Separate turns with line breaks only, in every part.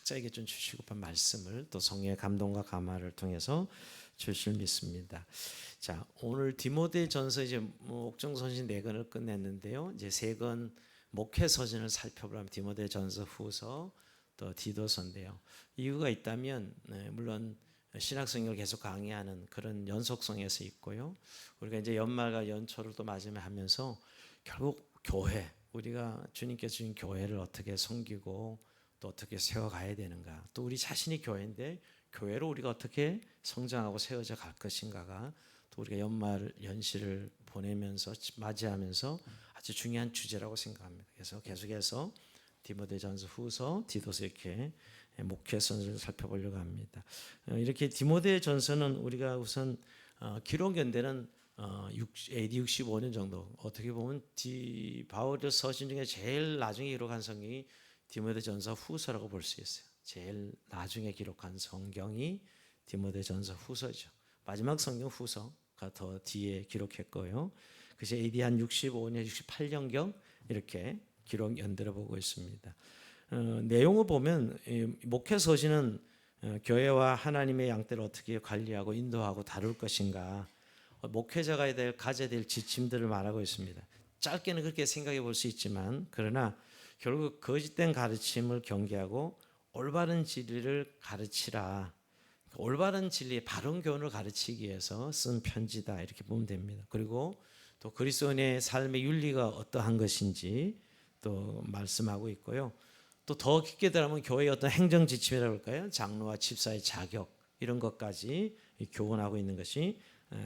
각자에게 좀 주시고픈 말씀을 또 성령의 감동과 감화를 통해서 주실 믿습니다. 자, 오늘 디모데전서 이제 옥정서신 4권을 끝냈는데요. 이제 3권 목회서신을 살펴보면 디모데전서, 후서, 또 디도서인데요. 이유가 있다면 물론 신학성경을 계속 강의하는 그런 연속성에서 있고요. 우리가 이제 연말과 연초를 또 맞이하면서 결국 교회, 우리가 주님께서 주신 교회를 어떻게 섬기고 또 어떻게 세워가야 되는가, 또 우리 자신이 교회인데 교회로 우리가 어떻게 성장하고 세워져 갈 것인가가 또 우리가 연말 연시를 보내면서 맞이하면서 아주 중요한 주제라고 생각합니다. 그래서 계속해서 디모데전서, 후서, 디도서 이렇게 목회선을 살펴보려고 합니다. 이렇게 디모데전서는 우리가 우선 기록 연대는 AD 65년 정도, 어떻게 보면 바울의 서신 중에 제일 나중에 기록한 성경이 디모데전서, 후서라고 볼 수 있어요. 제일 나중에 기록한 성경이 디모데전서, 후서죠. 마지막 성경 후서가 더 뒤에 기록했고요. 그래서 AD 한 65년, 68년경 이렇게 기록 연대를 보고 있습니다. 내용을 보면 목회 서신은 교회와 하나님의 양떼를 어떻게 관리하고 인도하고 다룰 것인가, 목회자가 가져야 될 지침들을 말하고 있습니다. 짧게는 그렇게 생각해 볼 수 있지만, 그러나 결국 거짓된 가르침을 경계하고 올바른 진리를 가르치라, 올바른 진리, 바른 교훈을 가르치기 위해서 쓴 편지다, 이렇게 보면 됩니다. 그리고 또 그리스도인의 삶의 윤리가 어떠한 것인지 또 말씀하고 있고요. 또 더 깊게 들어가면 교회의 어떤 행정 지침이라고 할까요? 장로와 집사의 자격, 이런 것까지 교훈하고 있는 것이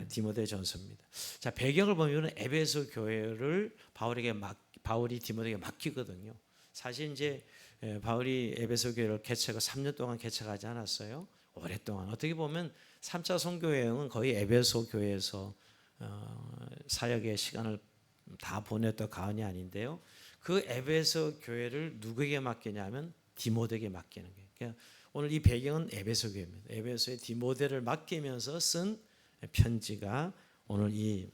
디모데전서입니다. 자, 배경을 보면 에베소 교회를 바울이 디모데에게 맡기거든요. 사실 이제 바울이 에베소 교회를 개척을 3년 동안 개척하지 않았어요. 오랫동안, 어떻게 보면 3차 선교 여행은 거의 에베소 교회에서 사역의 시간을 다 보냈던 가언이 아닌데요. 그 에베소 교회를 누구에게 맡기냐면 디모데에게 맡기는 거예요. 그러니까 오늘 이 배경은 에베소 교회입니다. 에베소에 디모데를 맡기면서 쓴 편지가 오늘 이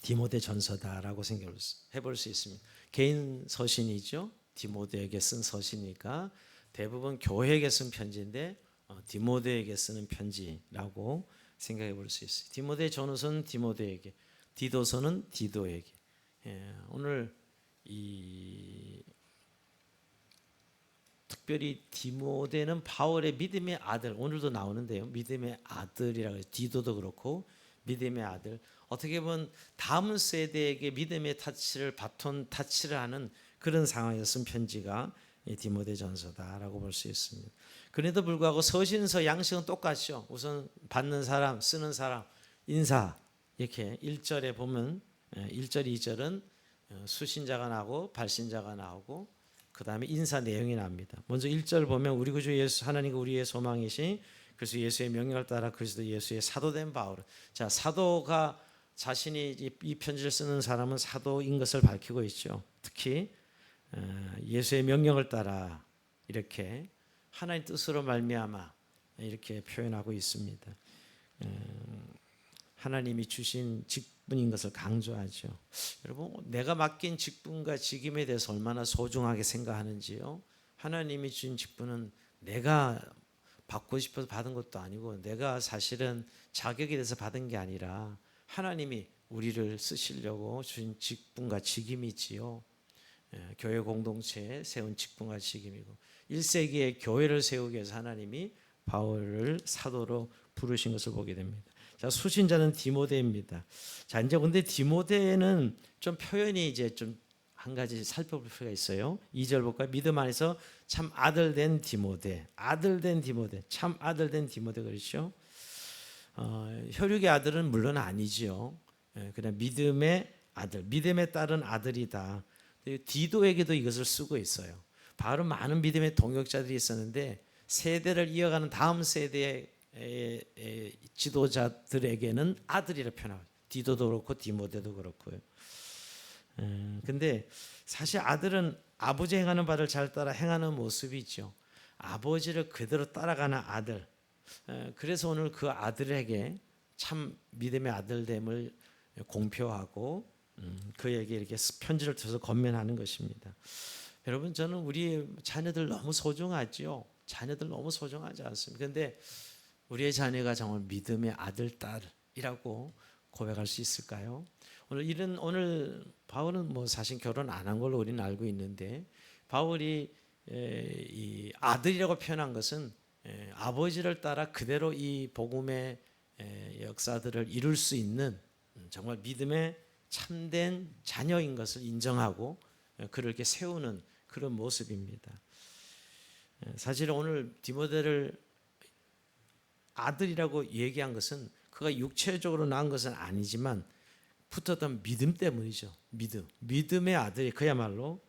디모데 전서다라고 생각해 볼 수 있습니다. 개인 서신이죠. 디모데에게 쓴 서신이니까 대부분 교회에게 쓴 편지인데 디모데에게 쓰는 편지라고 생각해 볼 수 있어요. 디모데 전서는 디모데에게, 디도서는 디도에게. 오늘 특별히 디모데는 바울의 믿음의 아들, 오늘도 나오는데요. 믿음의 아들이라고 해요. 디도도 그렇고 믿음의 아들. 어떻게 보면 다음 세대에게 믿음의 바톤 타치를 하는 그런 상황에서 쓴 편지가 디모데전서다라고 볼 수 있습니다. 그래도 불구하고 서신서 양식은 똑같죠. 우선 받는 사람, 쓰는 사람, 인사, 이렇게 1절에 보면 1절, 2절은 수신자가 나오고 발신자가 나오고 그 다음에 인사 내용이 납니다. 먼저 1절 보면 우리 구주 예수, 하나님과 우리의 소망이신 그래서 예수의 명령을 따라 그리스도 예수의 사도된 바울. 자, 사도가 자신이 이 편지를 쓰는 사람은 사도인 것을 밝히고 있죠. 특히 예수의 명령을 따라 이렇게 하나님 뜻으로 말미암아 이렇게 표현하고 있습니다. 하나님이 주신 직분인 것을 강조하죠. 여러분, 내가 맡긴 직분과 직임에 대해서 얼마나 소중하게 생각하는지요. 하나님이 주신 직분은 내가 받고 싶어서 받은 것도 아니고 내가 사실은 자격에 대해서 받은 게 아니라 하나님이 우리를 쓰시려고 주신 직분과 직임이지요. 교회 공동체에 세운 직분과 직임이고 1세기에 교회를 세우기 위해서 하나님이 바울을 사도로 부르신 것을 보게 됩니다. 자, 수신자는 디모데입니다. 자, 이제 근데 디모데는 좀 표현이 이제 좀 한 가지 살펴볼 필요가 있어요. 2절 볼까요? 믿음 안에서 참 아들된 디모데, 아들된 디모데, 참 아들된 디모데, 그렇죠? 혈육의 아들은 물론 아니지요. 그냥 믿음의 아들, 믿음에 따른 아들이다. 디도에게도 이것을 쓰고 있어요. 바로 많은 믿음의 동역자들이 있었는데 세대를 이어가는 다음 세대의 지도자들에게는 아들이라 표현하고, 디도도 그렇고 디모데도 그렇고요. 근데 사실 아들은 아버지 행하는 바를 잘 따라 행하는 모습이죠. 아버지를 그대로 따라가는 아들. 그래서 오늘 그 아들에게 참 믿음의 아들됨을 공표하고 그에게 이렇게 편지를 써서 권면하는 것입니다. 여러분, 저는 우리 자녀들 너무 소중하죠. 자녀들 너무 소중하지 않습니까? 그런데 우리의 자녀가 정말 믿음의 아들, 딸이라고 고백할 수 있을까요? 오늘 바울은 뭐 사실 결혼 안 한 걸로 우리는 알고 있는데 바울이 이 아들이라고 표현한 것은 아버지를 따라 그대로 이 복음의 역사들을 이룰 수 있는 정말 믿음의 참된 자녀인 것을 인정하고 그를 이렇게 세우는 그런 모습입니다. 사실 오늘 디모데를 아들이라고 얘기한 것은 그가 육체적으로 낳은 것은 아니지만 붙었던 믿음 때문이죠. 믿음의 아들이 그야말로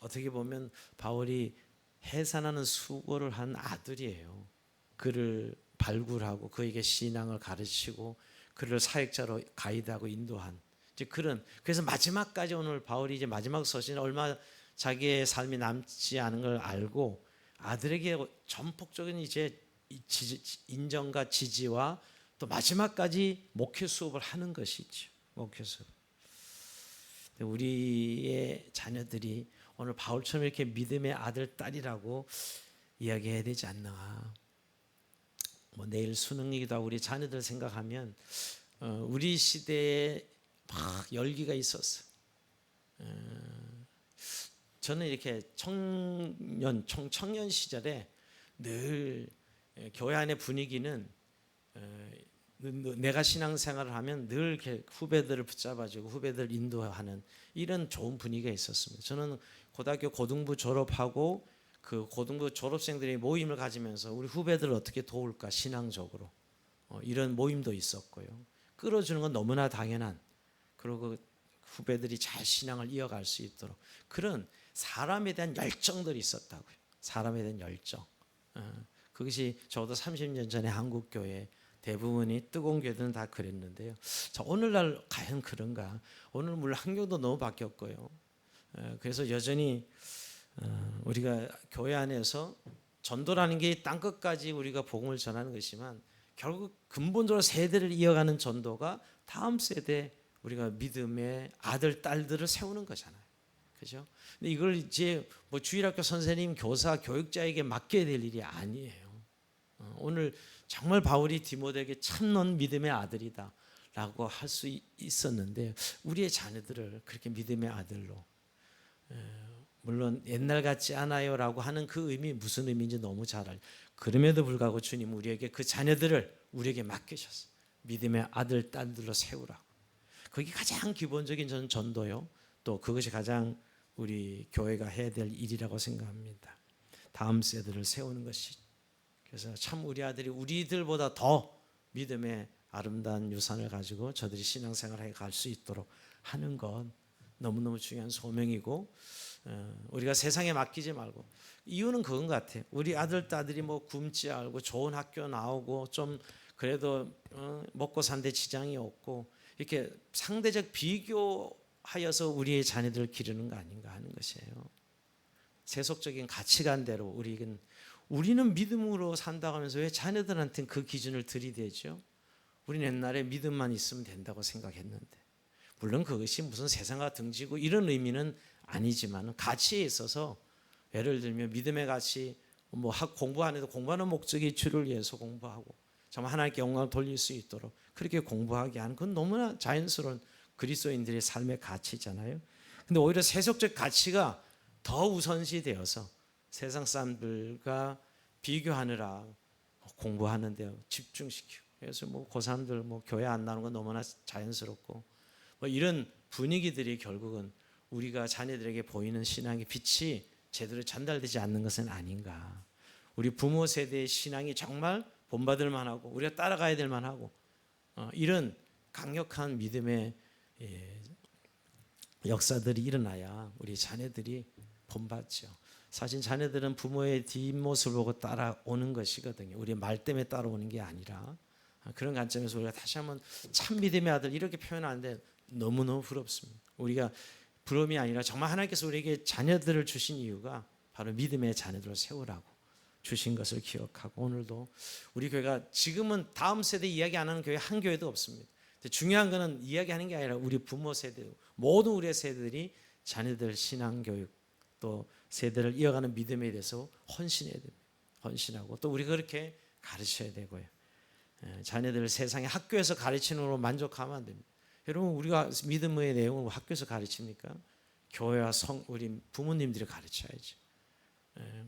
어떻게 보면 바울이 해산하는 수고를 한 아들이에요. 그를 발굴하고 그에게 신앙을 가르치고 그를 사역자로 가이드하고 인도한 이제 그래서 마지막까지 오늘 바울이 이제 마지막 서신 얼마 자기의 삶이 남지 않은 걸 알고 아들에게 전폭적인 이제 인정과 지지와 또 마지막까지 목회 수업을 하는 것이죠. 목회 수업. 우리의 자녀들이 오늘 바울처럼 이렇게 믿음의 아들, 딸이라고 이야기해야 되지 않나. 뭐 내일 수능이기도 하고 우리 자녀들 생각하면 우리 시대에 막 열기가 있었어요. 저는 이렇게 청년 시절에 늘 교회 안의 분위기는 내가 신앙생활을 하면 늘 이렇게 후배들을 붙잡아주고 후배들 인도하는 이런 좋은 분위기가 있었습니다. 저는 고등학교 고등부 졸업하고 그 고등부 졸업생들이 모임을 가지면서 우리 후배들을 어떻게 도울까 신앙적으로 이런 모임도 있었고요. 끌어주는 건 너무나 당연한 그리고 후배들이 잘 신앙을 이어갈 수 있도록 그런 사람에 대한 열정들이 있었다고요. 사람에 대한 열정. 그것이 적어도 30년 전에 한국교회 대부분이 뜨거운 교회들은 다 그랬는데요. 자, 오늘날 과연 그런가? 오늘 물론 환경도 너무 바뀌었고요. 그래서 여전히 우리가 교회 안에서 전도라는 게 땅끝까지 우리가 복음을 전하는 것이지만 결국 근본적으로 세대를 이어가는 전도가 다음 세대 우리가 믿음의 아들, 딸들을 세우는 거잖아요. 그죠? 근데 이걸 이제 뭐 주일학교 선생님, 교사, 교육자에게 맡겨야 될 일이 아니에요. 오늘 정말 바울이 디모데에게 참넌 믿음의 아들이다 라고 할 수 있었는데 우리의 자녀들을 그렇게 믿음의 아들로 물론 옛날 같지 않아요 라고 하는 그 의미 무슨 의미인지 너무 잘 알죠. 그럼에도 불구하고 주님 우리에게 그 자녀들을 우리에게 맡기셨어요. 믿음의 아들, 딸들로 세우라고. 그게 가장 기본적인 저는 전도요. 또 그것이 가장 우리 교회가 해야 될 일이라고 생각합니다. 다음 세대를 세우는 것이. 그래서 참 우리 아들이 우리들보다 더 믿음의 아름다운 유산을 가지고 저들이 신앙생활에 갈 수 있도록 하는 건 너무너무 중요한 소명이고 우리가 세상에 맡기지 말고 이유는 그건 것 같아요. 우리 아들, 딸들이 뭐 굶지 않고 좋은 학교 나오고 좀 그래도 먹고 사는데 지장이 없고 이렇게 상대적 비교하여서 우리의 자녀들을 기르는 거 아닌가 하는 것이에요. 세속적인 가치관대로 우리는 믿음으로 산다고 하면서 왜 자녀들한테는 그 기준을 들이대죠? 우리는 옛날에 믿음만 있으면 된다고 생각했는데 물론 그것이 무슨 세상과 등지고 이런 의미는 아니지만 가치에 있어서 예를 들면 믿음의 가치 뭐 공부 안 해도 공부하는 목적이 주를 위해서 공부하고 정말 하나님께 영광을 돌릴 수 있도록 그렇게 공부하게 하는 건 너무나 자연스러운 그리스도인들의 삶의 가치잖아요. 근데 오히려 세속적 가치가 더 우선시 되어서 세상 사람들과 비교하느라 공부하는 데 집중시키고 그래서 뭐 고3들 뭐 교회 안 나오는 건 너무나 자연스럽고 뭐 이런 분위기들이 결국은 우리가 자녀들에게 보이는 신앙의 빛이 제대로 전달되지 않는 것은 아닌가. 우리 부모 세대의 신앙이 정말 본받을 만하고 우리가 따라가야 될 만하고 이런 강력한 믿음의 역사들이 일어나야 우리 자녀들이 본받죠. 사실 자녀들은 부모의 뒷모습을 보고 따라오는 것이거든요. 우리의 말 때문에 따라오는 게 아니라 그런 관점에서 우리가 다시 한번 참 믿음의 아들 이렇게 표현하는데 너무너무 부럽습니다. 우리가 부러움이 아니라 정말 하나님께서 우리에게 자녀들을 주신 이유가 바로 믿음의 자녀들을 세우라고 주신 것을 기억하고 오늘도 우리 교회가 지금은 다음 세대 이야기 안 하는 교회 한 교회도 없습니다. 중요한 것은 이야기하는 게 아니라 우리 부모 세대 모든 우리의 세대들이 자녀들 신앙교육 또 세대를 이어가는 믿음에 대해서 헌신해야 됩니다. 헌신하고 또 우리가 그렇게 가르쳐야 되고요. 자녀들 세상에 학교에서 가르치는 걸로 만족하면 안 됩니다. 여러분 우리가 믿음의 내용을 학교에서 가르칩니까? 교회와 우리 부모님들이 가르쳐야죠.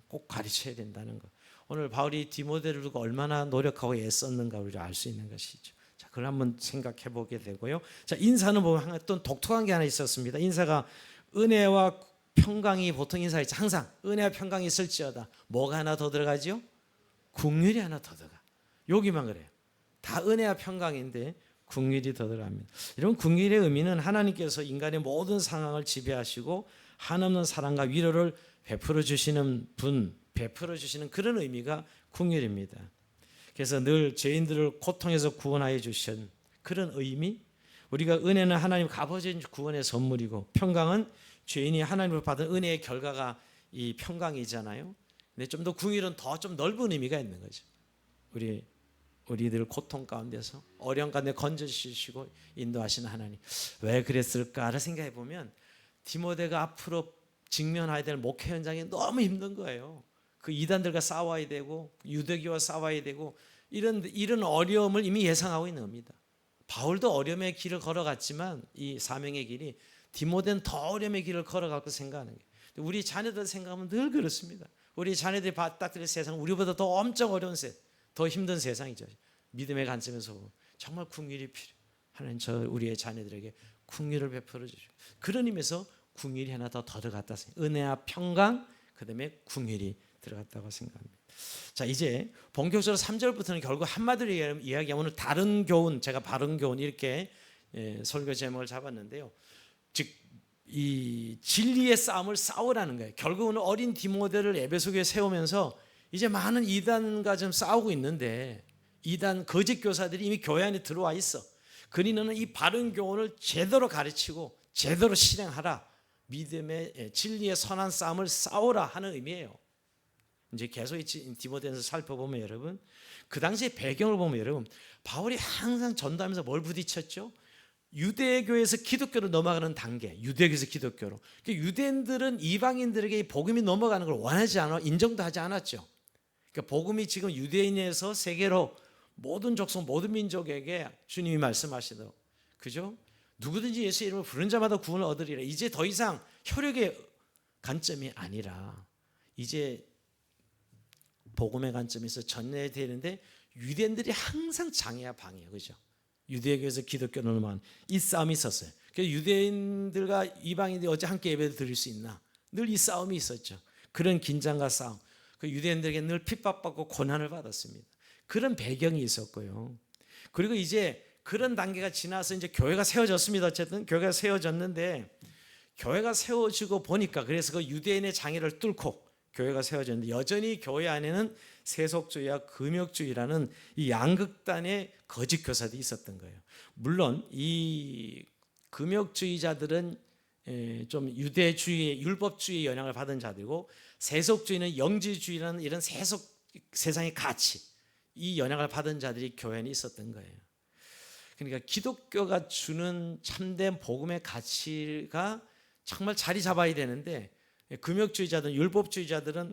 꼭 가르쳐야 된다는 것. 오늘 바울이 디모데를 두고 얼마나 노력하고 애썼는가 우리를 알 수 있는 것이죠. 자, 그걸 한번 생각해 보게 되고요. 자, 인사는 보면 또 독특한 게 하나 있었습니다. 인사가 은혜와 평강이 보통 인사가 있죠. 항상 은혜와 평강이 있을지어다. 뭐가 하나 더 들어가죠? 긍휼이 하나 더 들어가. 여기만 그래요. 다 은혜와 평강인데 긍휼이 더 들어갑니다. 이런 긍휼의 의미는 하나님께서 인간의 모든 상황을 지배하시고 한없는 사랑과 위로를 베풀어 주시는 분, 베풀어 주시는 그런 의미가 긍휼입니다. 그래서 늘 죄인들을 고통에서 구원하여 주신 그런 의미, 우리가 은혜는 하나님 값어진 구원의 선물이고 평강은 죄인이 하나님으로 받은 은혜의 결과가 이 평강이잖아요. 근데 좀 더 긍휼은 더 좀 넓은 의미가 있는 거죠. 우리들 고통 가운데서 어려움 가운데 건져주시고 인도하시는 하나님, 왜 그랬을까를 생각해 보면 디모데가 앞으로 직면해야 될 목회 현장이 너무 힘든 거예요. 그 이단들과 싸워야 되고 유대교와 싸워야 되고 이런 어려움을 이미 예상하고 있는 겁니다. 바울도 어려움의 길을 걸어갔지만 이 사명의 길이 디모데는 더 어려움의 길을 걸어갈 거 생각하는 거예요. 우리 자녀들 생각하면 늘 그렇습니다. 우리 자녀들이 맞닥뜨릴 세상 우리보다 더 엄청 어려운 더 힘든 세상이죠. 믿음의 관점에서 보면 정말 긍휼이 필요해요. 하나님 우리의 자녀들에게 긍휼을 베풀어 주시고 그런 의미에서 긍휼이 하나 더 들어갔다 생각합니다. 은혜와 평강 그다음에 긍휼이 들어갔다고 생각합니다. 자, 이제 본격적으로 3절부터는 결국 한마디로 이야기하면 오늘 다른 교훈, 제가 바른 교훈 이렇게 설교 제목을 잡았는데요. 즉 이 진리의 싸움을 싸우라는 거예요. 결국은 어린 디모데를 에베소교에 세우면서 이제 많은 이단과 좀 싸우고 있는데 이단 거짓 교사들이 이미 교회 안에 들어와 있어. 그러니 너는 이 바른 교훈을 제대로 가르치고 제대로 실행하라. 믿음의 진리의 선한 싸움을 싸우라 하는 의미예요. 이제 계속 디모데에서 살펴보면 여러분 그 당시의 배경을 보면 여러분 바울이 항상 전도하면서 뭘 부딪혔죠? 유대교에서 기독교로 넘어가는 단계, 유대교에서 기독교로. 유대인들은 이방인들에게 복음이 넘어가는 걸 원하지 않아 인정도 하지 않았죠. 그러니까 복음이 지금 유대인에서 세계로 모든 족속, 모든 민족에게 주님이 말씀하시도록, 그죠? 누구든지 예수 이름을 부른 자마다 구원을 얻으리라. 이제 더 이상 혈육의 관점이 아니라 이제 복음의 관점에서 전해되는데 유대인들이 항상 장애와 방해예요, 그죠? 유대교에서 기독교로 넘어간 이 싸움이 있었어요. 그래서 유대인들과 이방인들이 어찌 함께 예배를 드릴 수 있나? 늘 이 싸움이 있었죠. 그런 긴장과 싸움. 그 유대인들에게 늘 핍박받고 고난을 받았습니다. 그런 배경이 있었고요. 그리고 이제 그런 단계가 지나서 이제 교회가 세워졌습니다. 어쨌든 교회가 세워졌는데 교회가 세워지고 보니까 그래서 그 유대인의 장애를 뚫고 교회가 세워졌는데 여전히 교회 안에는 세속주의와 금욕주의라는 이 양극단의 거짓 교사들이 있었던 거예요. 물론 이 금욕주의자들은 좀 유대주의, 율법주의의 영향을 받은 자들이고 세속주의는 영지주의라는 이런 세상의 가치, 이 영향을 받은 자들이 교회 안에 있었던 거예요. 그러니까 기독교가 주는 참된 복음의 가치가 정말 자리 잡아야 되는데 금욕주의자들은 율법주의자들은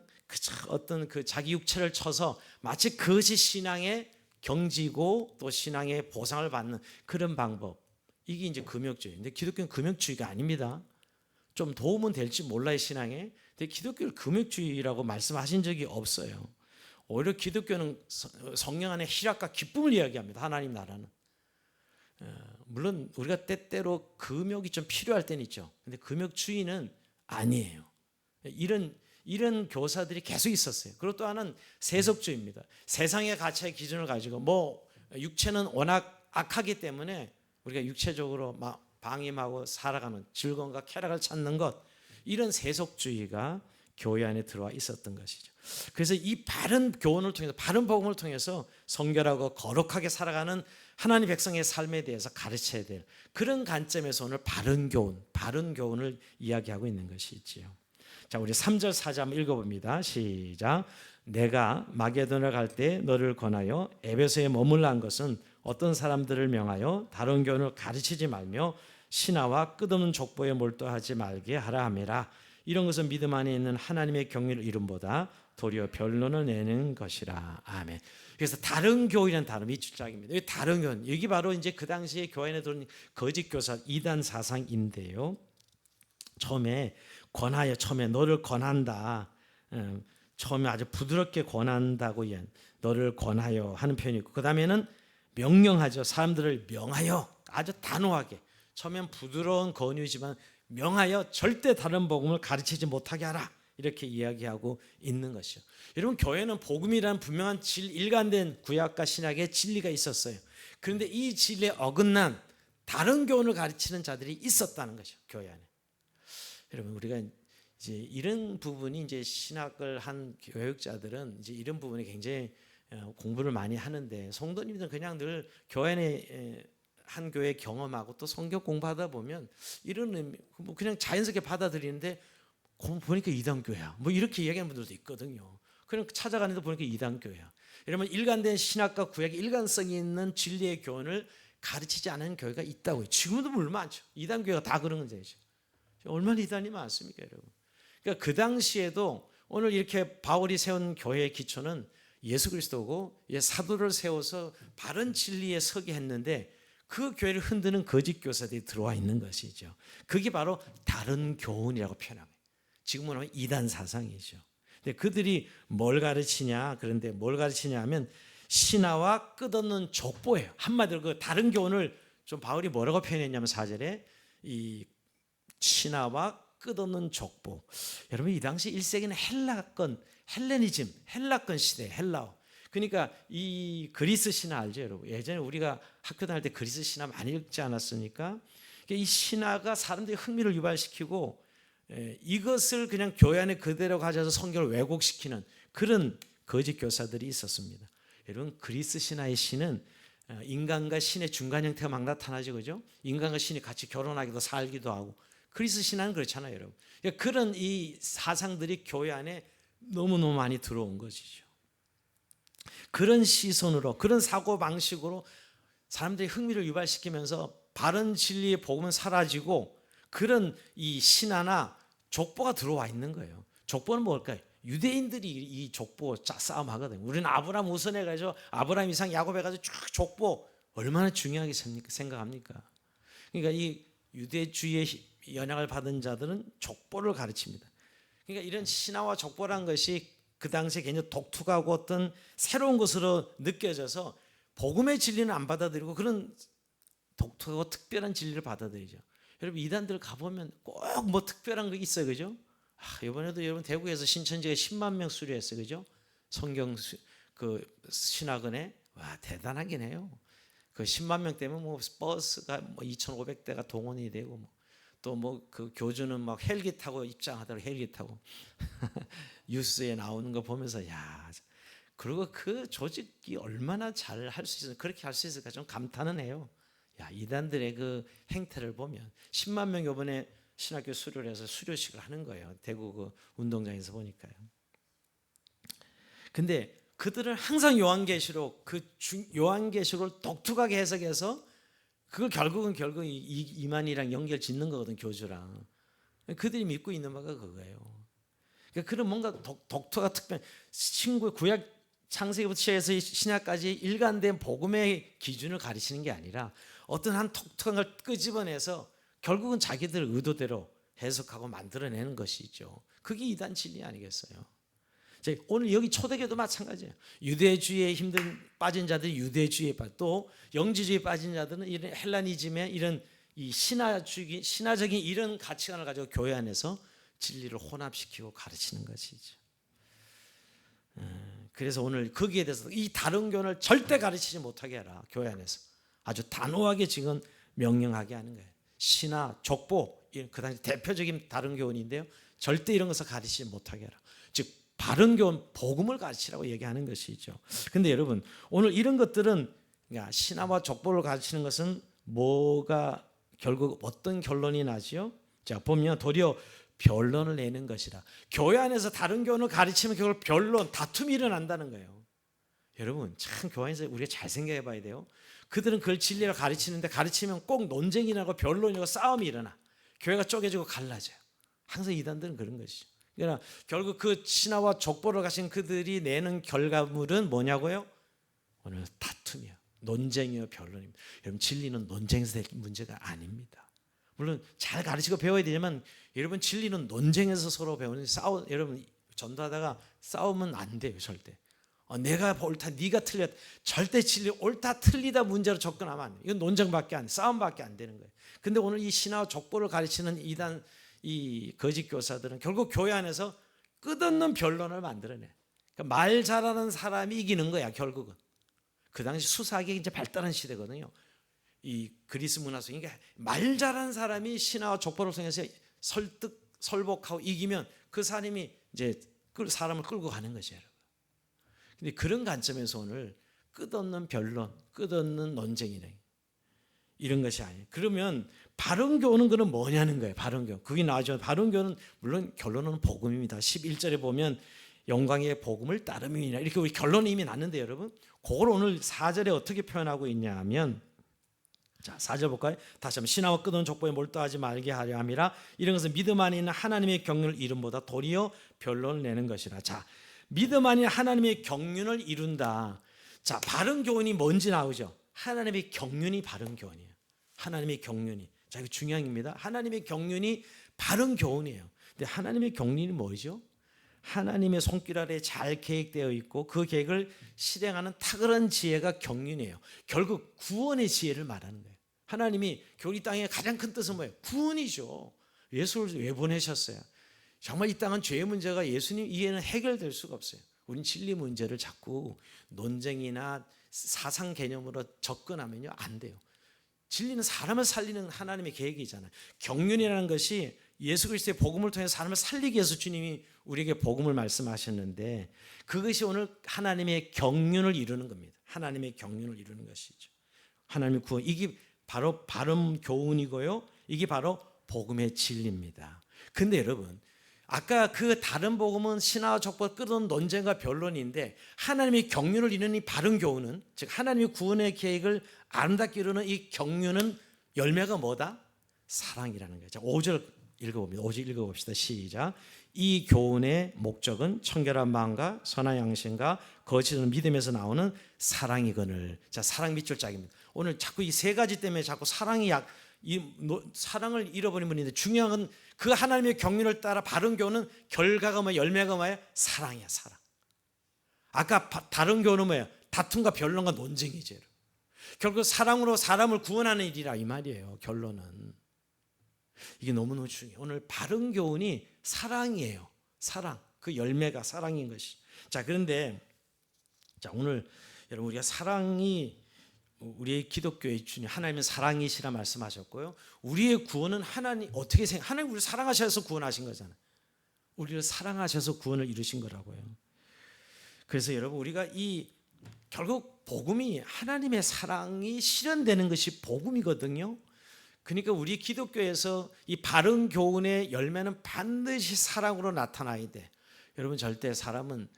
어떤 그 자기 육체를 쳐서 마치 그것이 신앙의 경지고 또 신앙의 보상을 받는 그런 방법, 이게 이제 금욕주의인데 기독교는 금욕주의가 아닙니다. 좀 도움은 될지 몰라요 신앙에. 근데 기독교를 금욕주의라고 말씀하신 적이 없어요. 오히려 기독교는 성령 안에 희락과 기쁨을 이야기합니다. 하나님 나라는. 물론 우리가 때때로 금욕이 좀 필요할 때는 있죠. 근데 금욕주의는 아니에요. 이런 교사들이 계속 있었어요. 그리고 또 하나는 세속주의입니다. 세상의 가치의 기준을 가지고 육체는 워낙 악하기 때문에 우리가 육체적으로 막 방임하고 살아가는 즐거움과 쾌락을 찾는 것, 이런 세속주의가 교회 안에 들어와 있었던 것이죠. 그래서 이 바른 교훈을 통해서, 바른 복음을 통해서 성결하고 거룩하게 살아가는 하나님 백성의 삶에 대해서 가르쳐야 될 그런 관점에서 오늘 바른 교훈을 이야기하고 있는 것이지요. 자, 우리 3절 4절 한번 읽어봅니다. 시작. 내가 마게도냐 갈 때 너를 권하여 에베소에 머물라 한 것은 어떤 사람들을 명하여 다른 교훈을 가르치지 말며 신하와 끝없는 족보에 몰두하지 말게 하라 함이라. 이런 것은 믿음 안에 있는 하나님의 경륜을 이름보다 도리어 변론을 내는 것이라. 아멘. 그래서 다른 교이라는 단어이 주작입니다. 이 다른 교, 여기 바로 이제 그 당시에 교회 안에 들어온 거짓 교사 이단 사상인데요. 처음에 권하여, 처음에 너를 권한다. 처음에 아주 부드럽게 권한다고 너를 권하여 하는 표현이 있고, 그 다음에는 명령하죠. 사람들을 명하여, 아주 단호하게. 처음엔 부드러운 권유지만 명하여 절대 다른 복음을 가르치지 못하게 하라, 이렇게 이야기하고 있는 것이죠. 여러분, 교회는 복음이라는 분명한 일관된 구약과 신약의 진리가 있었어요. 그런데 이 진리에 어긋난 다른 교훈을 가르치는 자들이 있었다는 것이죠, 교회 안에. 여러분, 우리가 이제 이런 부분이 이제 신학을 한 교육자들은 이제 이런 부분에 굉장히 공부를 많이 하는데, 성도님들은 그냥 늘 교회 안에 한 교회 경험하고 또 성경 공부하다 보면 이런 의미, 뭐 그냥 자연스럽게 받아들이는데 보니까 이단교회야, 뭐 이렇게 이야기하는 분들도 있거든요. 그냥 찾아가는데 보니까 이단교회야. 여러분, 일관된 신학과 구약의 일관성이 있는 진리의 교훈을 가르치지 않은 교회가 있다고요. 지금도 물론 많죠. 이단교회가 다 그런 건지. 얼마나 이단이 많습니까, 여러분? 그러니까 그 당시에도 오늘 이렇게 바울이 세운 교회의 기초는 예수 그리스도고, 사도를 세워서 바른 진리에 서게 했는데 그 교회를 흔드는 거짓 교사들이 들어와 있는 것이죠. 그게 바로 다른 교훈이라고 표현합니다. 지금은 하면 이단 사상이죠. 근데 그들이 뭘 가르치냐? 그런데 뭘 가르치냐 하면 신화와 끝없는 족보예요. 한마디로 그 다른 교훈을 좀 바울이 뭐라고 표현했냐면 4절에 이 신화와 끝없는 족보. 여러분, 이 당시 1세기는 헬라권, 헬레니즘, 헬라권 시대, 헬라어. 그러니까 이 그리스 신화 알죠, 여러분? 예전에 우리가 학교 다닐 때 그리스 신화 많이 읽지 않았습니까? 이 신화가 사람들의 흥미를 유발시키고 이것을 그냥 교회 안에 그대로 가져서 성경을 왜곡시키는 그런 거짓 교사들이 있었습니다. 여러분, 그리스 신화의 신은 인간과 신의 중간 형태가 막 나타나죠, 그죠? 인간과 신이 같이 결혼하기도 살기도 하고. 그리스 신화는 그렇잖아요, 여러분. 그러니까 그런 이 사상들이 교회 안에 너무너무 많이 들어온 것이죠. 그런 시선으로, 그런 사고 방식으로 사람들이 흥미를 유발시키면서 바른 진리의 복음은 사라지고 그런 이 신화나 족보가 들어와 있는 거예요. 족보는 뭘까요? 유대인들이 이 족보 싸움 하거든요. 우리는 아브라함 우선해가지고 아브라함 이상 야곱 해가지고 쭉 족보 얼마나 중요하게 생각합니까? 그러니까 이 유대주의의 영향을 받은 자들은 족보를 가르칩니다. 그러니까 이런 신화와 족보란 것이 그 당시에 굉장히 독특하고 어떤 새로운 것으로 느껴져서 복음의 진리는 안 받아들이고 그런 독특하고 특별한 진리를 받아들이죠. 여러분, 이단들 가보면 꼭 뭐 특별한 거 있어요, 그죠? 이번에도 여러분 대구에서 신천지가 10만 명 수료했어요, 그죠? 성경 그 신학원에. 와, 대단하긴 해요. 그 10만 명 때문에 뭐 버스가 뭐 2,500대가 동원이 되고 또 뭐 그 교주는 막 헬기 타고 입장하더라고, 헬기 타고. 뉴스에 나오는 거 보면서 야, 그리고 그 조직이 얼마나 잘 할 수 있어, 그렇게 할 수 있을까 좀 감탄은 해요. 야, 이단들의 그 행태를 보면 10만 명 이번에 신학교 수료를 해서 수료식을 하는 거예요. 대구 그 운동장에서 보니까요. 근데 그들은 항상 요한계시록, 요한계시록을 독특하게 해석해서 그걸 결국 이만희랑 연결 짓는 거거든, 교주랑. 그들이 믿고 있는 바가 그거예요. 그러니까 그런 뭔가 독특한 특별 신구 구약 창세기부터 시작해서 신약까지 일관된 복음의 기준을 가르치는 게 아니라 어떤 한 독특한 걸 끄집어내서 결국은 자기들 의도대로 해석하고 만들어내는 것이죠. 그게 이단 진리 아니겠어요? 오늘 여기 초대교도 마찬가지예요. 유대주의에 빠진 자들이 유대주의에 또 영지주의에 빠진 자들은 이런 헬라니즘의 이런 이 신화적인 이런 가치관을 가지고 교회 안에서 진리를 혼합시키고 가르치는 것이죠. 그래서 오늘 거기에 대해서 이 다른 교훈을 절대 가르치지 못하게 해라. 교회 안에서 아주 단호하게 지금 명령하게 하는 거예요. 신화, 족보, 그 당시 대표적인 다른 교훈인데요. 절대 이런 것을 가르치지 못하게 해라. 즉 바른 교훈, 복음을 가르치라고 얘기하는 것이죠. 근데 여러분, 오늘 이런 것들은, 그러니까 신화와 족보를 가르치는 것은 뭐가 결국 어떤 결론이 나지요? 자, 보면 도리어 변론을 내는 것이라. 교회 안에서 다른 교훈을 가르치면 결국 변론, 다툼이 일어난다는 거예요. 여러분, 참 교회에서 우리가 잘 생각해 봐야 돼요. 그들은 그걸 진리를 가르치는데 가르치면 꼭 논쟁이 나고 변론이고 싸움이 일어나. 교회가 쪼개지고 갈라져요. 항상 이단들은 그런 것이죠. 그러나 결국 그 신하와 족보를 가신 그들이 내는 결과물은 뭐냐고요? 오늘 다툼이요, 논쟁이요, 변론입니다. 여러분, 진리는 논쟁에서 될 문제가 아닙니다. 물론 잘 가르치고 배워야 되지만 여러분, 진리는 논쟁에서 서로 배우는, 여러분 전도하다가 싸우면 안 돼요. 절대. 내가 옳다, 네가 틀렸다. 절대 진리 옳다 틀리다 문제로 접근하면 안 돼요. 이건 논쟁밖에 안 돼, 싸움밖에 안 되는 거예요. 근데 오늘 이 신하와 족보를 가르치는 이단, 이 거짓 교사들은 결국 교회 안에서 끝없는 변론을 만들어내. 그러니까 말 잘하는 사람이 이기는 거야, 결국은. 그 당시 수사학이 이제 발달한 시대거든요. 이 그리스 문화 속에, 그러니까 말 잘하는 사람이 신하와 족보를 통해서 설복하고 이기면 그 사람이 이제 사람을 끌고 가는 것이에요, 여러분. 근데 그런 관점에서 오늘 끝없는 변론, 끝없는 논쟁이네, 이런 것이 아니에요. 그러면 바른 교훈은 그럼 뭐냐는 거예요. 바른 교훈. 그게 나오죠. 바른 교훈은 물론 결론은 복음입니다. 11절에 보면 영광의 복음을 따름이니라, 이렇게 우리 결론이 이미 났는데 여러분, 그걸 오늘 4절에 어떻게 표현하고 있냐 하면, 자, 4절 볼까요? 다시 한번, 신하와 끝없는 족보에 몰두하지 말게 하려 함이라. 이런 것은 믿음 안에 있는 하나님의 경륜을 이름보다 도리어 변론을 내는 것이라. 자, 믿음 안에 하나님의 경륜을 이룬다. 자, 바른 교훈이 뭔지 나오죠. 하나님의 경륜이 바른 교훈이에요. 하나님의 경륜이. 자, 이거 중요한 겁니다. 하나님의 경륜이 바른 교훈이에요. 근데 하나님의 경륜이 뭐죠? 하나님의 손길 아래 잘 계획되어 있고 그 계획을 실행하는 탁월한 지혜가 경륜이에요. 결국 구원의 지혜를 말하는 거예요. 하나님이 이 땅의 가장 큰 뜻은 뭐예요? 구원이죠. 예수를 왜 보내셨어요? 정말 이 땅은 죄의 문제가 예수님 이해는 해결될 수가 없어요. 우린 진리 문제를 자꾸 논쟁이나 사상 개념으로 접근하면요, 안 돼요. 진리는 사람을 살리는 하나님의 계획이잖아요. 경륜이라는 것이 예수 그리스도의 복음을 통해 사람을 살리기 위해서 주님이 우리에게 복음을 말씀하셨는데, 그것이 오늘 하나님의 경륜을 이루는 겁니다. 하나님의 경륜을 이루는 것이죠. 하나님의 구원, 이게 바로 바른 교훈이고요, 이게 바로 복음의 진리입니다. 근데 여러분, 아까 그 다른 복음은 신하와 족보가 끌어온 논쟁과 변론인데, 하나님의 경륜을 이루는 이 바른 교훈은, 즉 하나님의 구원의 계획을 아름답게 이루는 이 경륜은 열매가 뭐다? 사랑이라는 거예요. 자, 5절 읽어봅니다. 5절 읽어봅시다. 시작. 이 교훈의 목적은 청결한 마음과 선한 양심과 거짓은 믿음에서 나오는 사랑이거늘. 자, 사랑 밑줄 짝입니다. 오늘 자꾸 이 세 가지 때문에 자꾸 사랑을 잃어버린 분인데, 중요한 건 그 하나님의 경륜을 따라 바른 교훈은 결과가 뭐예요? 열매가 뭐예요? 사랑이야, 사랑. 아까 다른 교훈은 뭐예요? 다툼과 변론과 논쟁이죠. 결국 사랑으로 사람을 구원하는 일이라, 이 말이에요. 결론은 이게 너무너무 중요해요. 오늘 바른 교훈이 사랑이에요. 사랑. 그 열매가 사랑인 것이. 자, 그런데 자, 오늘 여러분, 우리가 사랑이, 우리의 기독교의 주님 하나님은 사랑이시라 말씀하셨고요, 우리의 구원은 하나님 어떻게 하나님 우리를 사랑하셔서 구원하신 거잖아요. 우리를 사랑하셔서 구원을 이루신 거라고요. 그래서 여러분, 우리가 이 결국 복음이, 하나님의 사랑이 실현되는 것이 복음이거든요. 그러니까 우리 기독교에서 이 바른 교훈의 열매는 반드시 사랑으로 나타나야 돼. 여러분, 절대 사람은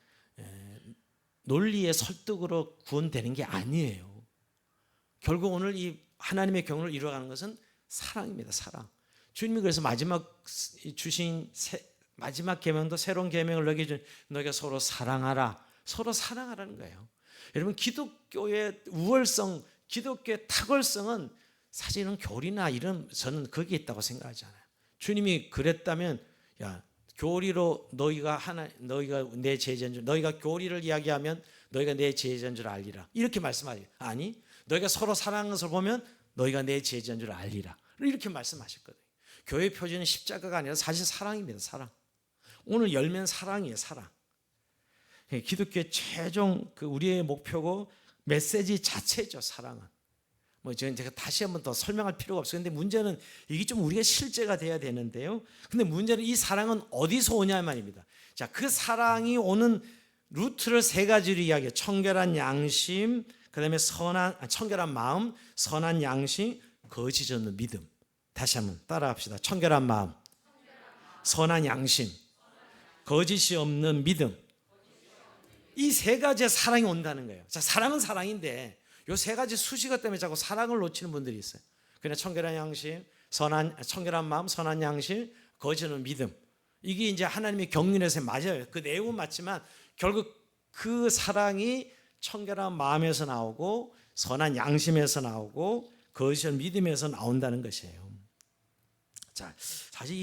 논리의 설득으로 구원되는 게 아니에요. 결국 오늘 이 하나님의 경륜을 이루어가는 것은 사랑입니다. 사랑. 주님이 그래서 마지막 주신 마지막 계명도, 새로운 계명을 너희가 서로 사랑하라. 서로 사랑하라는 거예요. 여러분, 기독교의 우월성, 기독교의 탁월성은 사실은 교리나 이런, 저는 거기에 있다고 생각하지 않아요. 주님이 그랬다면, 야, 교리로 너희가 내 제자인 줄, 너희가 교리를 이야기하면 너희가 내 제자인 줄 알리라, 이렇게 말씀하죠. 아니, 너희가 서로 사랑하는 것을 보면 너희가 내 제자인 줄 알리라, 이렇게 말씀하셨거든요. 교회 표준은 십자가가 아니라 사실 사랑입니다. 사랑. 오늘 열매는 사랑이에요. 사랑. 기독교의 최종 우리의 목표고 메시지 자체죠. 사랑은. 제가 다시 한번 더 설명할 필요가 없어요. 근데 문제는 이게 좀 우리가 실제가 돼야 되는데요. 근데 문제는 이 사랑은 어디서 오냐 말입니다. 자, 그 사랑이 오는 루트를 세 가지로 이야기해요. 청결한 양심, 그다음에 청결한 마음, 선한 양심, 거짓 없는 믿음. 다시 한번 따라합시다. 청결한 마음, 선한 양심, 거짓이 없는 믿음. 이 세 가지의 사랑이 온다는 거예요. 자, 사랑은 사랑인데 이 세 가지 수식어 때문에 자꾸 사랑을 놓치는 분들이 있어요. 그냥 청결한 양심, 청결한 마음, 선한 양심, 거짓 없는 믿음. 이게 이제 하나님의 경륜에서 맞아요. 그 내용은 맞지만 결국 그 사랑이 청결한 마음에서 나오고 선한 양심에서 나오고 거짓된 믿음에서 나온다는 것이에요. 자, 사실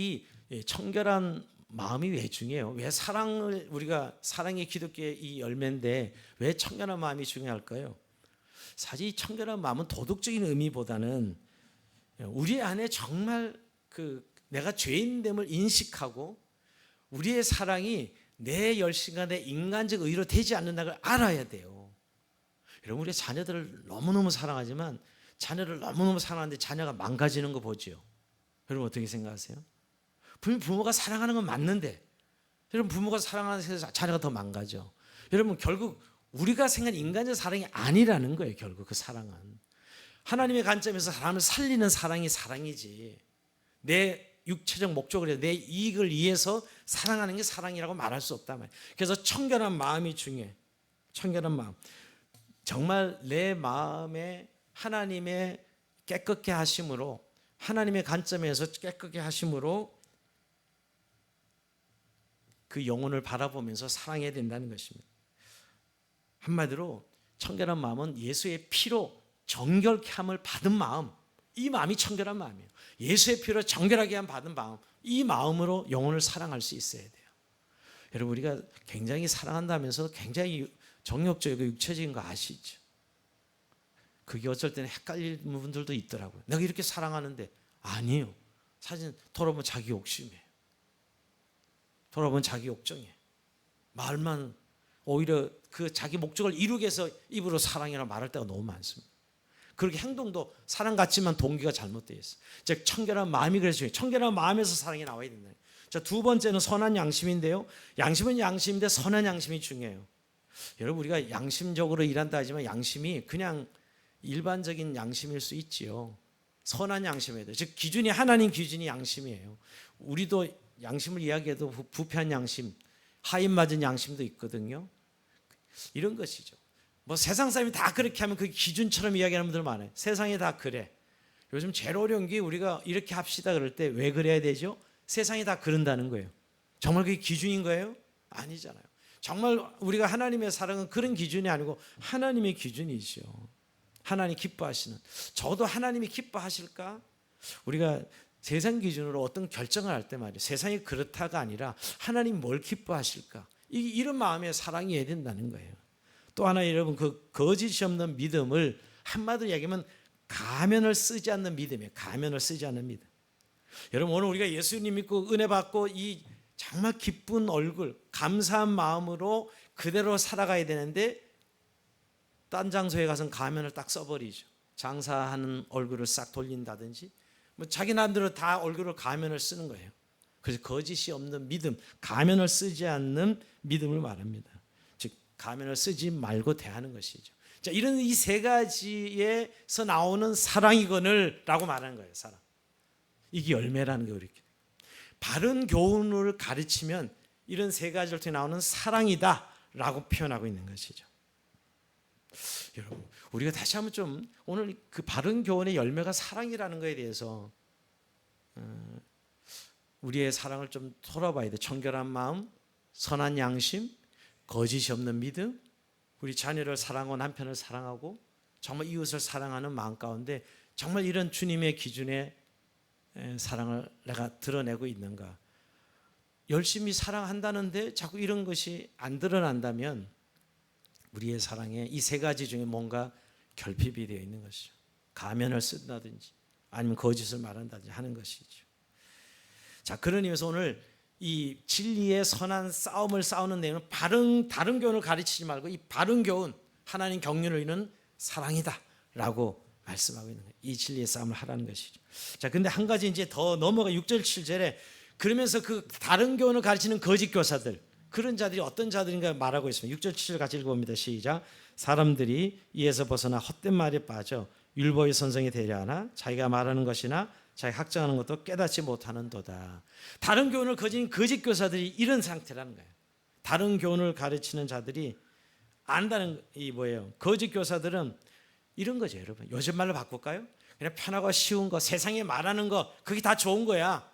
이 청결한 마음이 왜 중요해요? 왜 사랑을 우리가 사랑이 기독교의 이 열매인데 왜 청결한 마음이 중요할까요? 사실 이 청결한 마음은 도덕적인 의미보다는 우리 안에 정말 내가 죄인됨을 인식하고 우리의 사랑이 내 열심과 내 인간적 의로 되지 않는다는 걸 알아야 돼요. 여러분, 우리 자녀들을 너무너무 사랑하지만 자녀를 너무너무 사랑하는데 자녀가 망가지는 거 보죠. 여러분 어떻게 생각하세요? 부모가 사랑하는 건 맞는데 여러분 부모가 사랑하는 세상 자녀가 더 망가져. 여러분 결국 우리가 생각한 인간적 사랑이 아니라는 거예요. 결국 그 사랑은 하나님의 관점에서 사람을 살리는 사랑이 사랑이지 내 육체적 목적을 해서 내 이익을 위해서 사랑하는 게 사랑이라고 말할 수 없단 말이에요. 그래서 청결한 마음이 중요해. 청결한 마음. 정말 내 마음에 하나님의 깨끗게 하심으로 하나님의 관점에서 깨끗게 하심으로 그 영혼을 바라보면서 사랑해야 된다는 것입니다. 한마디로 청결한 마음은 예수의 피로 정결케 함을 받은 마음, 이 마음이 청결한 마음이에요. 예수의 피로 정결하게 함 받은 마음, 이 마음으로 영혼을 사랑할 수 있어야 돼요. 여러분 우리가 굉장히 사랑한다면서 굉장히 정욕적이고 육체적인 거 아시죠? 그게 어쩔 때는 헷갈리는 분들도 있더라고요. 내가 이렇게 사랑하는데 아니에요. 사실 돌아보면 자기 욕심이에요. 돌아보면 자기 욕정이에요. 말만 오히려 그 자기 목적을 이루기 위해서 입으로 사랑이라고 말할 때가 너무 많습니다. 그렇게 행동도 사랑 같지만 동기가 잘못되어 있어요. 즉 청결한 마음이 그래서 중요해요. 청결한 마음에서 사랑이 나와야 된다. 자, 두 번째는 선한 양심인데요. 양심은 양심인데 선한 양심이 중요해요. 여러분 우리가 양심적으로 일한다 하지만 양심이 그냥 일반적인 양심일 수 있지요. 선한 양심이에요. 즉 기준이 하나님 기준이 양심이에요. 우리도 양심을 이야기해도 부패한 양심, 하인 맞은 양심도 있거든요. 이런 것이죠. 뭐 세상 사람이 다 그렇게 하면 그 기준처럼 이야기하는 분들 많아요. 세상에 다 그래. 요즘 제일 어려운 게 우리가 이렇게 합시다 그럴 때 왜 그래야 되죠? 세상이 다 그런다는 거예요. 정말 그게 기준인 거예요? 아니잖아요. 정말 우리가 하나님의 사랑은 그런 기준이 아니고 하나님의 기준이죠. 하나님 기뻐하시는. 저도 하나님이 기뻐하실까? 우리가 세상 기준으로 어떤 결정을 할 때 말이에요. 세상이 그렇다가 아니라 하나님 뭘 기뻐하실까? 이런 마음의 사랑이 해야 된다는 거예요. 또 하나 여러분 그 거짓이 없는 믿음을 한마디로 얘기하면 가면을 쓰지 않는 믿음이에요. 가면을 쓰지 않는 믿음. 여러분 오늘 우리가 예수님 믿고 은혜 받고 이 정말 기쁜 얼굴, 감사한 마음으로 그대로 살아가야 되는데 딴 장소에 가서는 가면을 딱 써버리죠. 장사하는 얼굴을 싹 돌린다든지 뭐 자기 나름대로 다 얼굴을 가면을 쓰는 거예요. 그래서 거짓이 없는 믿음, 가면을 쓰지 않는 믿음을 말합니다. 즉 가면을 쓰지 말고 대하는 것이죠. 자, 이런 이 세 가지에서 나오는 사랑이거늘라고 말하는 거예요. 사랑. 이게 열매라는 게 이렇게. 바른 교훈을 가르치면 이런 세 가지를 통해 나오는 사랑이다라고 표현하고 있는 것이죠. 여러분, 우리가 다시 한번 좀 오늘 그 바른 교훈의 열매가 사랑이라는 것에 대해서 우리의 사랑을 좀 돌아봐야 돼. 청결한 마음, 선한 양심, 거짓이 없는 믿음, 우리 자녀를 사랑하고 남편을 사랑하고 정말 이웃을 사랑하는 마음 가운데 정말 이런 주님의 기준의 사랑을 내가 드러내고 있는가? 열심히 사랑한다는데 자꾸 이런 것이 안 드러난다면 우리의 사랑에 이 세 가지 중에 뭔가 결핍이 되어 있는 것이죠. 가면을 쓴다든지 아니면 거짓을 말한다든지 하는 것이죠. 자, 그런 의미에서 오늘 이 진리의 선한 싸움을 싸우는 내용은 다른 교훈을 가르치지 말고 이 바른 교훈, 하나님 경륜을 이루는 사랑이다라고 말씀하고 있는 거예요. 이 진리의 싸움을 하라는 것이죠. 자, 근데 한 가지 이제 더 넘어가 6절 7절에 그러면서 그 다른 교훈을 가르치는 거짓 교사들, 그런 자들이 어떤 자들인가 말하고 있습니다. 6절 7절 같이 읽어봅니다. 시작. 사람들이 이에서 벗어나 헛된 말에 빠져 율법의 선생이 되려 하나 자기가 말하는 것이나 자기 학정하는 것도 깨닫지 못하는도다. 다른 교훈을 거짓 교사들이 이런 상태라는 거예요. 다른 교훈을 가르치는 자들이 안다는 이 뭐예요? 거짓 교사들은 이런 거죠, 여러분. 요즘 말로 바꿀까요? 그냥 편하고 쉬운 거, 세상에 말하는 거, 그게 다 좋은 거야.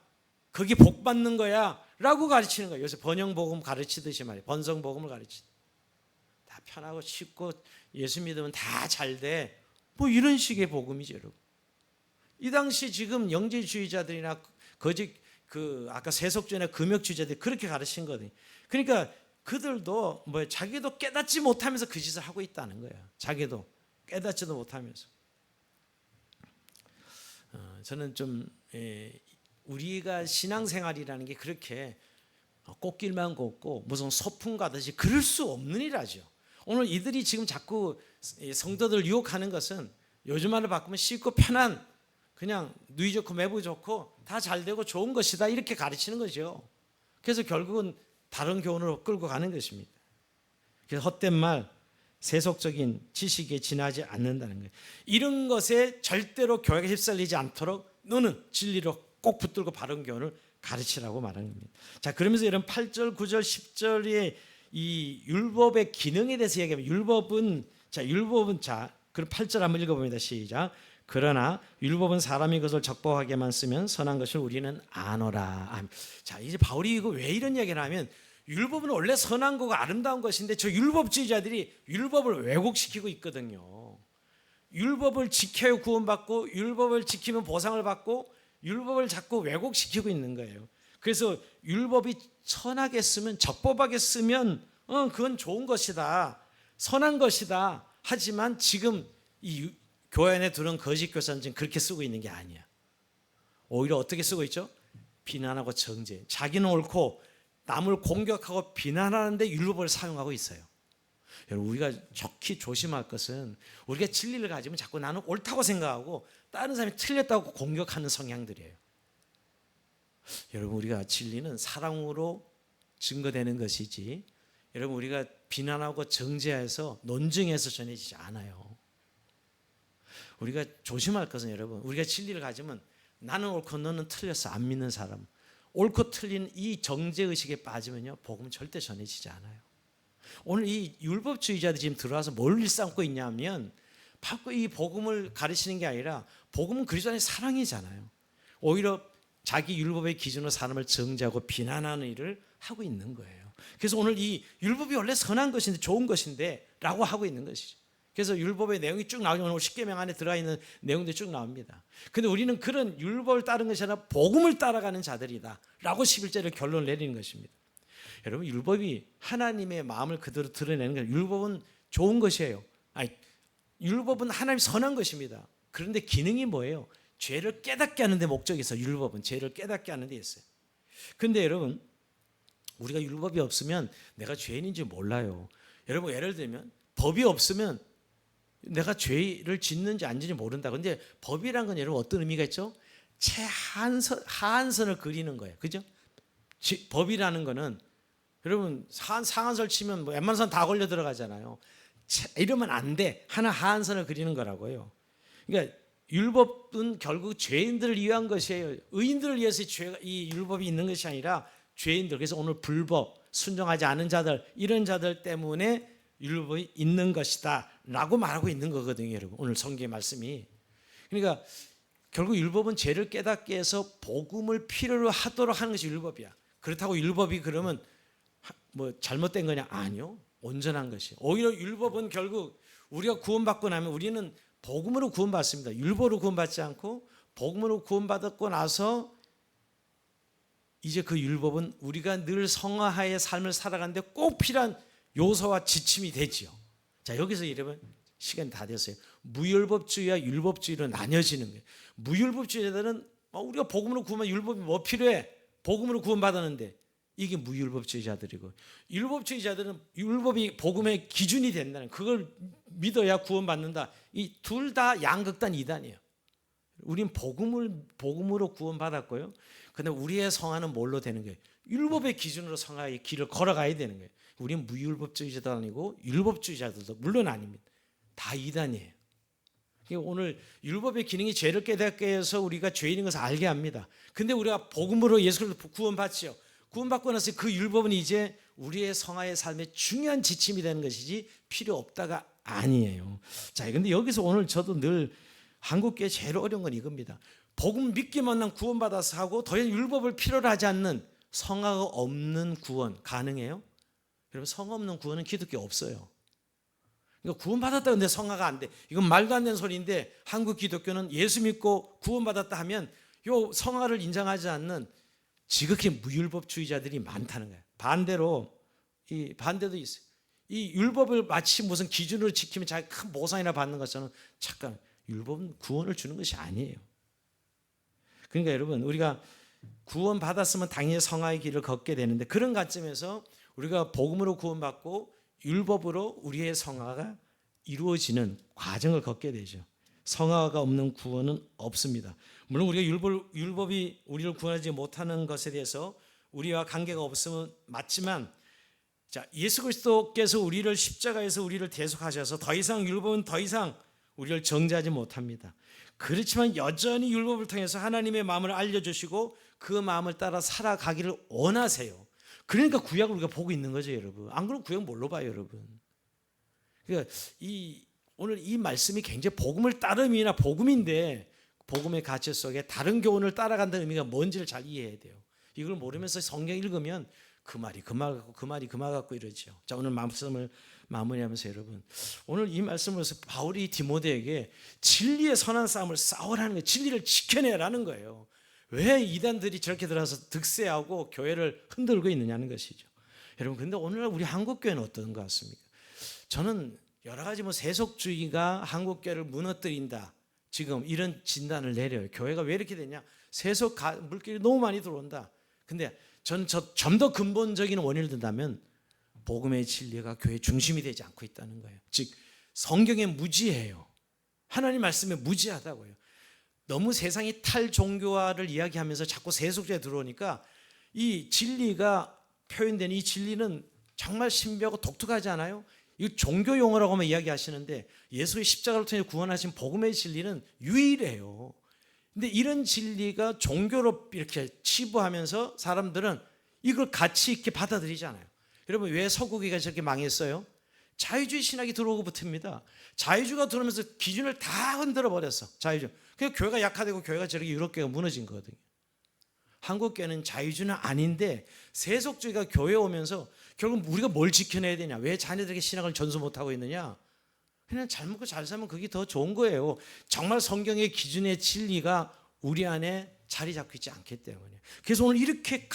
그게 복 받는 거야. 라고 가르치는 거예요. 요새 번영복음 가르치듯이 말이에요. 번성복음을 가르치듯이. 다 편하고 쉽고 예수 믿으면 다 잘 돼. 뭐 이런 식의 복음이죠, 여러분. 이 당시 지금 영지주의자들이나 거짓 아까 세속주의나 금욕주의자들이 그렇게 가르친 거거든요. 그러니까 그들도 뭐 자기도 깨닫지 못하면서 그 짓을 하고 있다는 거예요. 자기도 깨닫지도 못하면서. 저는 좀 우리가 신앙생활이라는 게 그렇게 꽃길만 걷고 무슨 소풍 가듯이 그럴 수 없는 일이라죠. 오늘 이들이 지금 자꾸 성도들 유혹하는 것은 요즘 말로 바꾸면 쉽고 편한 그냥 누이 좋고 매부 좋고 다 잘되고 좋은 것이다 이렇게 가르치는 거죠. 그래서 결국은 다른 교훈으로 끌고 가는 것입니다. 그래서 헛된 말, 세속적인 지식에 지나지 않는다는 거예요. 이런 것에 절대로 교회가 휩쓸리지 않도록 너는 진리로 꼭 붙들고 바른 교훈을 가르치라고 말하는 겁니다. 자, 그러면서 이런 8절, 9절, 10절의 이 율법의 기능에 대해서 얘기하면 율법은 그럼 8절 한번 읽어봅니다. 시작. 그러나 율법은 사람이 그것을 적법하게만 쓰면 선한 것을 우리는 아노라. 자, 이제 바울이 이거 왜 이런 얘기를 하면 율법은 원래 선한 거고 아름다운 것인데 저 율법주의자들이 율법을 왜곡시키고 있거든요. 율법을 지켜야 구원받고 율법을 지키면 보상을 받고 율법을 자꾸 왜곡시키고 있는 거예요. 그래서 율법이 선하게 쓰면 적법하게 쓰면 그건 좋은 것이다. 선한 것이다. 하지만 지금 이 교회 안에 들어온 거짓 교사는 지금 그렇게 쓰고 있는 게 아니야. 오히려 어떻게 쓰고 있죠? 비난하고 정죄. 자기는 옳고 남을 공격하고 비난하는데 율법을 사용하고 있어요. 여러분, 우리가 좋게 조심할 것은 우리가 진리를 가지면 자꾸 나는 옳다고 생각하고 다른 사람이 틀렸다고 공격하는 성향들이에요. 여러분, 우리가 진리는 사랑으로 증거되는 것이지 여러분 우리가 비난하고 정죄해서 논증해서 전해지지 않아요. 우리가 조심할 것은 여러분 우리가 진리를 가지면 나는 옳고 너는 틀렸어 안 믿는 사람 옳고 틀린 이 정죄의식에 빠지면요 복음은 절대 전해지지 않아요. 오늘 이 율법주의자들이 지금 들어와서 뭘 일삼고 있냐면 바로 이 복음을 가르치는 게 아니라 복음은 그리스도 안의 사랑이잖아요. 오히려 자기 율법의 기준으로 사람을 정죄하고 비난하는 일을 하고 있는 거예요. 그래서 오늘 이 율법이 원래 선한 것인데 좋은 것인데 라고 하고 있는 것이죠. 그래서 율법의 내용이 쭉 나오죠. 오늘 십계명 안에 들어가 있는 내용들이 쭉 나옵니다. 근데 우리는 그런 율법을 따르는 것이 아니라 복음을 따라가는 자들이다 라고 11절에 결론을 내리는 것입니다. 여러분 율법이 하나님의 마음을 그대로 드러내는 거예요. 율법은 좋은 것이에요. 율법은 하나님 선한 것입니다. 그런데 기능이 뭐예요? 죄를 깨닫게 하는 데 목적이 있어요. 율법은 죄를 깨닫게 하는 데 있어요. 근데 여러분 우리가 율법이 없으면 내가 죄인인지 몰라요. 여러분 예를 들면 법이 없으면 내가 죄를 짓는지 안 짓는지 모른다. 근데 법이란 건 여러분 어떤 의미가 있죠? 하한선을 그리는 거예요. 그죠? 법이라는 거는 여러분 상한선을 치면 뭐 웬만한 선 다 걸려 들어가잖아요. 이러면 안 돼. 하나 하한선을 그리는 거라고요. 그러니까 율법은 결국 죄인들을 위한 것이에요. 의인들을 위해서 이 율법이 있는 것이 아니라 죄인들. 그래서 오늘 불법, 순종하지 않은 자들 이런 자들 때문에 율법이 있는 것이다 라고 말하고 있는 거거든요. 여러분 오늘 성경의 말씀이. 그러니까 결국 율법은 죄를 깨닫게 해서 복음을 필요로 하도록 하는 것이 율법이야. 그렇다고 율법이 그러면 뭐 잘못된 거냐? 아니요. 온전한 것이. 오히려 율법은 결국 우리가 구원받고 나면 우리는 복음으로 구원받습니다. 율법으로 구원받지 않고 복음으로 구원받았고 나서 이제 그 율법은 우리가 늘 성화하의 삶을 살아가는데 꼭 필요한 요소와 지침이 되지요. 자, 여기서 여러분 시간이 다 됐어요. 무율법주의와 율법주의로 나뉘어지는 거예요. 무율법주의자들은 우리가 복음으로 구원받으면 율법이 뭐 필요해? 복음으로 구원받았는데 이게 무율법주의자들이고 율법주의자들은 율법이 복음의 기준이 된다는 그걸 믿어야 구원받는다. 이 둘 다 양극단 이단이에요. 우린 복음으로 구원받았고요. 근데 우리의 성화는 뭘로 되는 거예요? 율법의 기준으로 성화의 길을 걸어가야 되는 거예요. 우리는 무율법주의자도 아니고 율법주의자들도 물론 아닙니다. 다 이단이에요. 오늘 율법의 기능이 죄를 깨닫게 해서 우리가 죄인인 것을 알게 합니다. 근데 우리가 복음으로 예수를 구원받지요. 구원받고 나서 그 율법은 이제 우리의 성화의 삶의 중요한 지침이 되는 것이지 필요 없다가 아니에요. 자, 근데 여기서 오늘 저도 늘 한국교회 제일 어려운 건 이겁니다. 복음 믿기만 한 구원받아서 하고 더 이상 율법을 필요로 하지 않는 성화가 없는 구원 가능해요? 여러분, 성화 없는 구원은 기독교 없어요. 그러니까 구원받았다 근데 성화가 안 돼. 이건 말도 안 되는 소리인데 한국 기독교는 예수 믿고 구원받았다 하면 요 성화를 인정하지 않는 지극히 무율법주의자들이 많다는 거예요. 반대로 이 반대도 있어요. 이 율법을 마치 무슨 기준으로 지키면 자기 큰 보상이나 받는 것처럼 잠깐 율법은 구원을 주는 것이 아니에요. 그러니까 여러분, 우리가 구원 받았으면 당연히 성화의 길을 걷게 되는데 그런 관점에서 우리가 복음으로 구원받고 율법으로 우리의 성화가 이루어지는 과정을 걷게 되죠. 성화가 없는 구원은 없습니다. 물론 우리가 율법이 우리를 구원하지 못하는 것에 대해서 우리와 관계가 없으면 맞지만, 자, 예수 그리스도께서 우리를 십자가에서 우리를 대속하셔서 더 이상 율법은 더 이상 우리를 정죄하지 못합니다. 그렇지만 여전히 율법을 통해서 하나님의 마음을 알려주시고 그 마음을 따라 살아가기를 원하세요. 그러니까 구약을 우리가 보고 있는 거죠, 여러분. 안 그러면 구약 뭘로 봐요, 여러분? 그러니까 오늘 이 말씀이 굉장히 복음을 따르는 의미나 복음인데 복음의 가치 속에 다른 교훈을 따라간다는 의미가 뭔지를 잘 이해해야 돼요. 이걸 모르면서 성경 읽으면 그 말이 그 말 같고 그 말이 그 말 같고 이러죠. 자, 오늘 말씀을 마무리하면서 여러분, 오늘 이 말씀으로서 바울이 디모데에게 진리의 선한 싸움을 싸우라는 거예요. 진리를 지켜내라는 거예요. 왜 이단들이 저렇게 들어서 득세하고 교회를 흔들고 있느냐는 것이죠. 여러분, 근데 오늘날 우리 한국교회는 어떤 것 같습니까? 저는 여러 가지 세속주의가 한국교회를 무너뜨린다, 지금 이런 진단을 내려요. 교회가 왜 이렇게 되냐? 세속 물길이 너무 많이 들어온다. 근데 저는 좀 더 근본적인 원인을 든다면 복음의 진리가 교회 중심이 되지 않고 있다는 거예요. 즉 성경에 무지해요. 하나님 말씀에 무지하다고요. 너무 세상이 탈종교화를 이야기하면서 자꾸 세속주의에 들어오니까 이 진리가 표현되는 이 진리는 정말 신비하고 독특하지 않아요? 이 종교 용어라고만 이야기하시는데 예수의 십자가를 통해 구원하신 복음의 진리는 유일해요. 근데 이런 진리가 종교로 이렇게 치부하면서 사람들은 이걸 가치 있게 받아들이지 않아요. 여러분, 왜 서구교회가 저렇게 망했어요? 자유주의 신학이 들어오고 붙습니다. 자유주의가 들어오면서 기준을 다 흔들어 버렸어. 자유주의. 그래서 교회가 약화되고 교회가 저렇게 유럽교회가 무너진 거거든요. 한국교회는 자유주의는 아닌데 세속주의가 교회에 오면서 결국 우리가 뭘 지켜내야 되냐? 왜 자녀들에게 신학을 전수 못하고 있느냐? 그냥 잘 먹고 잘 살면 그게 더 좋은 거예요. 정말 성경의 기준의 진리가 우리 안에 자리 잡고 있지 않기 때문에. 그래서 오늘 이렇게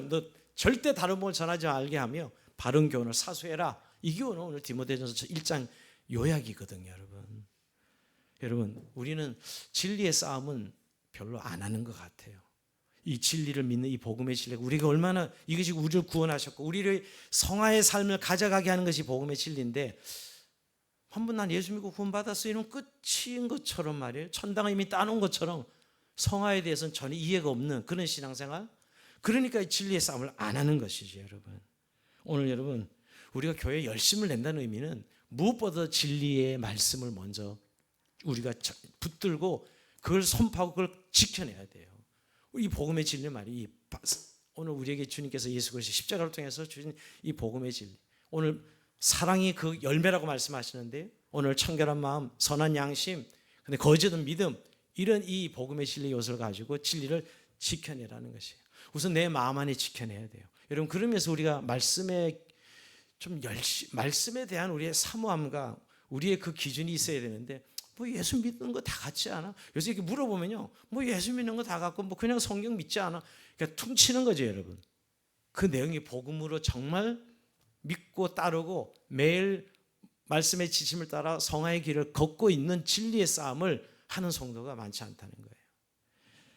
너 절대 다른 법을 전하지 말게 하며 바른 교훈을 사수해라. 이 교훈은 오늘 디모데전서 1장 요약이거든요, 여러분. 여러분, 우리는 진리의 싸움은 별로 안 하는 것 같아요. 이 진리를 믿는 이 복음의 진리가 우리가 얼마나 이것이 우리를 구원하셨고 우리를 성화의 삶을 가져가게 하는 것이 복음의 진리인데, 한번 난 예수 믿고 구원받았어 이런 끝인 것처럼 말이에요. 천당을 이미 따놓은 것처럼 성화에 대해서는 전혀 이해가 없는 그런 신앙생활. 그러니까 이 진리의 싸움을 안 하는 것이죠, 여러분. 오늘 여러분, 우리가 교회에 열심을 낸다는 의미는 무엇보다 진리의 말씀을 먼저 우리가 붙들고 그걸 선포하고 그걸 지켜내야 돼요. 이 복음의 진리 말이 오늘 우리에게 주님께서 예수 그리스도 십자가를 통해서 주신 이 복음의 진리, 오늘 사랑이 그 열매라고 말씀하시는데 오늘 청결한 마음, 선한 양심, 근데 거짓 없는 믿음, 이런 이 복음의 진리 요소를 가지고 진리를 지켜내라는 것이에요. 우선 내 마음 안에 지켜내야 돼요. 여러분, 그러면서 우리가 말씀에 말씀에 대한 우리의 사모함과 우리의 그 기준이 있어야 되는데, 예수 믿는 거 다 같지 않아? 요새 이렇게 물어보면요, 예수 믿는 거 다 같고 그냥 성경 믿지 않아? 그러니까 퉁치는 거죠, 여러분. 그 내용이 복음으로 정말 믿고 따르고 매일 말씀의 지침을 따라 성화의 길을 걷고 있는 진리의 싸움을 하는 성도가 많지 않다는 거예요.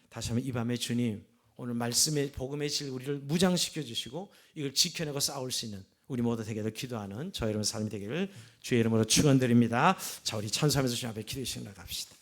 다시 한번 이 밤에 주님, 오늘 말씀의 복음의 질 우리를 무장시켜 주시고 이걸 지켜내고 싸울 수 있는 우리 모두 되기를 기도하는 저희 여러분 삶이 되기를 주의 이름으로 축원드립니다. 자, 우리 찬송하면서 주님 앞에 기도하시고 나갑시다.